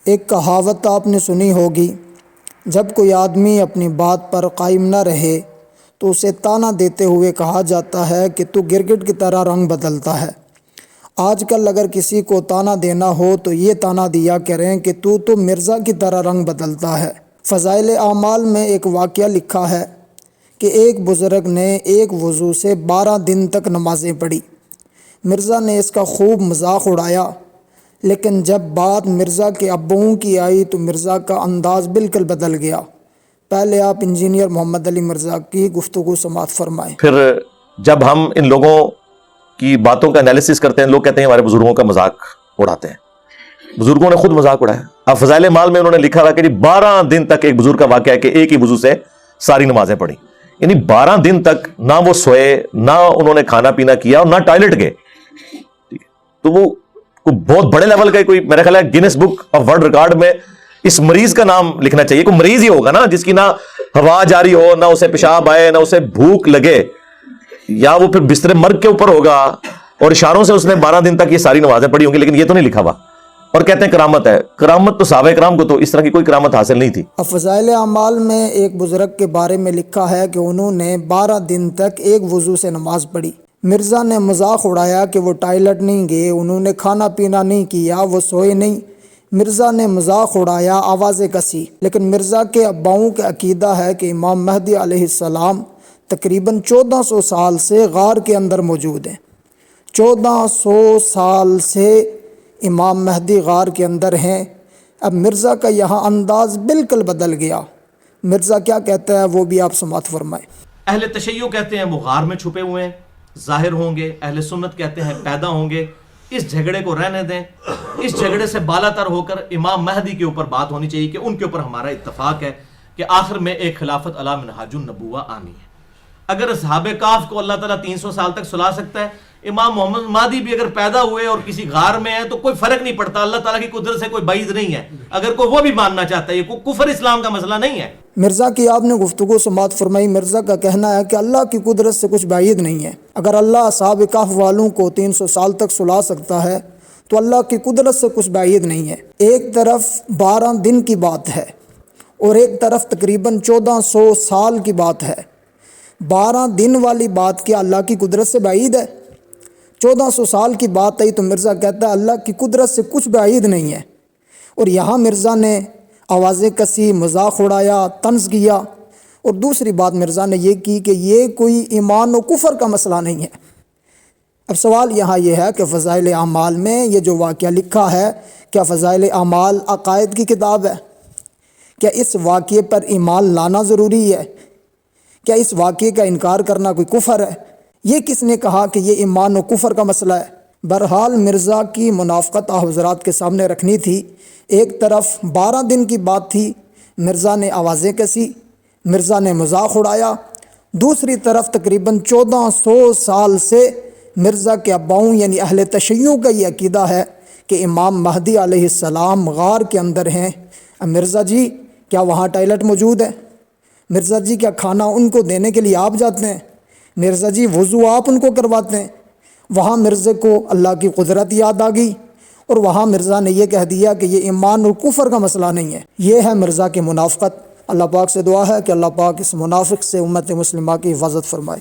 ایک کہاوت آپ نے سنی ہوگی، جب کوئی آدمی اپنی بات پر قائم نہ رہے تو اسے طعنہ دیتے ہوئے کہا جاتا ہے کہ تو گرگٹ کی طرح رنگ بدلتا ہے۔ آج کل اگر کسی کو طعنہ دینا ہو تو یہ طعنہ دیا کریں کہ تو مرزا کی طرح رنگ بدلتا ہے۔ فضائل اعمال میں ایک واقعہ لکھا ہے کہ ایک بزرگ نے ایک وضو سے 12 دن تک نمازیں پڑھی۔ مرزا نے اس کا خوب مذاق اڑایا، لیکن جب بات مرزا کے اباؤں کی آئی تو مرزا کا انداز بالکل بدل گیا۔ پہلے آپ انجینئر محمد علی مرزا کی گفتگو سماعت فرمائیں۔ پھر جب ہم ان لوگوں کی باتوں کا انالیسس کرتے ہیں، لوگ کہتے ہیں ہمارے بزرگوں کا مذاق اڑاتے ہیں۔ بزرگوں نے خود مذاق اڑایا۔ اب فضائل مال میں انہوں نے لکھا ہوا کہ 12 دن تک ایک بزرگ کا واقعہ ہے کہ ایک ہی وضو سے ساری نمازیں پڑھی، یعنی 12 دن تک نہ وہ سوئے، نہ انہوں نے کھانا پینا کیا اور نہ ٹوائلٹ گئے۔ تو وہ کوئی بہت بڑے لیول کا کوئی، میرا خیال ہے grains book of world record میں اس مریض کا نام لکھنا چاہیے۔ کوئی مریض ہی ہوگا نا جس کی نہ ہوا جاری ہو، نہ اسے پیشاب آئے، نہ اسے بھوک لگے، یا وہ پھر بستر مرگ کے اوپر ہوگا اور اشاروں سے اس نے 12 دن تک یہ ساری نمازیں پڑھی ہوں گی، لیکن یہ تو نہیں لکھا ہوا۔ اور کہتے ہیں کرامت ہے۔ کرامت تو صحابہ کرام کو تو اس طرح کی کوئی کرامت حاصل نہیں تھی۔ فضائل اعمال میں ایک بزرگ کے بارے میں لکھا ہے کہ انہوں نے 12 دن تک ایک وضو سے نماز پڑھی۔ مرزا نے مذاق اڑایا کہ وہ ٹائلٹ نہیں گئے، انہوں نے کھانا پینا نہیں کیا، وہ سوئے نہیں۔ مرزا نے مذاق اڑایا، آوازیں کسی، لیکن مرزا کے اباؤں کا عقیدہ ہے کہ امام مہدی علیہ السلام تقریباً 1400 سال سے غار کے اندر موجود ہیں۔ 1400 سال سے امام مہدی غار کے اندر ہیں۔ اب مرزا کا یہاں انداز بالکل بدل گیا۔ مرزا کیا کہتا ہے وہ بھی آپ سماعت فرمائیں۔ اہل تشیع کہتے ہیں وہ غار میں چھپے ہوئے ہیں، ظاہر ہوں گے۔ اہل سنت کہتے ہیں پیدا ہوں گے۔ اس جھگڑے کو رہنے دیں۔ اس جھگڑے سے بالا تر ہو کر امام مہدی کے اوپر بات ہونی چاہیے کہ ان کے اوپر ہمارا اتفاق ہے کہ آخر میں ایک خلافت علی منہاج النبوہ آنی ہے۔ اگر اصحاب کہف کو اللہ تعالیٰ 300 سال تک سلا سکتا ہے، امام محمد مہدی بھی اگر پیدا ہوئے اور کسی غار میں ہے تو کوئی فرق نہیں پڑتا، اللہ تعالیٰ کی قدرت سے کوئی بعید نہیں ہے۔ اگر کوئی وہ بھی ماننا چاہتا ہے، یہ کوئی کفر اسلام کا مسئلہ نہیں ہے۔ مرزا کی آپ نے گفتگو سماعت فرمائی۔ مرزا کا کہنا ہے کہ اللہ کی قدرت سے کچھ بعید نہیں ہے۔ اگر اللہ اصحاب کہف والوں کو 300 سال تک سلا سکتا ہے تو اللہ کی قدرت سے کچھ بعید نہیں ہے۔ ایک طرف 12 دن کی بات ہے اور ایک طرف تقریباً 1400 سال کی بات ہے۔ 12 دن والی بات کیا اللہ کی قدرت سے بعید ہے؟ 1400 سال کی بات آئی تو مرزا کہتا ہے اللہ کی قدرت سے کچھ بعید نہیں ہے۔ اور یہاں مرزا نے آوازیں کسی، مذاق اڑایا، طنز کیا۔ اور دوسری بات مرزا نے یہ کی کہ یہ کوئی ایمان و کفر کا مسئلہ نہیں ہے۔ اب سوال یہاں یہ ہے کہ فضائل اعمال میں یہ جو واقعہ لکھا ہے، کیا فضائل اعمال عقائد کی کتاب ہے؟ کیا اس واقعے پر ایمان لانا ضروری ہے؟ کیا اس واقعے کا انکار کرنا کوئی کفر ہے؟ یہ کس نے کہا کہ یہ ایمان و کفر کا مسئلہ ہے؟ بہرحال مرزا کی منافقت حضرات کے سامنے رکھنی تھی۔ ایک طرف 12 دن کی بات تھی، مرزا نے آوازیں کسی، مرزا نے مذاق اڑایا۔ دوسری طرف تقریباً 1400 سال سے مرزا کے اباؤں یعنی اہل تشیع کا یہ عقیدہ ہے کہ امام مہدی علیہ السلام غار کے اندر ہیں۔ اب مرزا جی کیا وہاں ٹائلٹ موجود ہے؟ مرزا جی کیا کھانا ان کو دینے کے لیے آپ جاتے ہیں؟ مرزا جی وضو آپ ان کو کرواتے ہیں؟ وہاں مرزا کو اللہ کی قدرت یاد آ گئی اور وہاں مرزا نے یہ کہہ دیا کہ یہ ایمان اور کفر کا مسئلہ نہیں ہے۔ یہ ہے مرزا کی منافقت۔ اللہ پاک سے دعا ہے کہ اللہ پاک اس منافق سے امت مسلمہ کی حفاظت فرمائے۔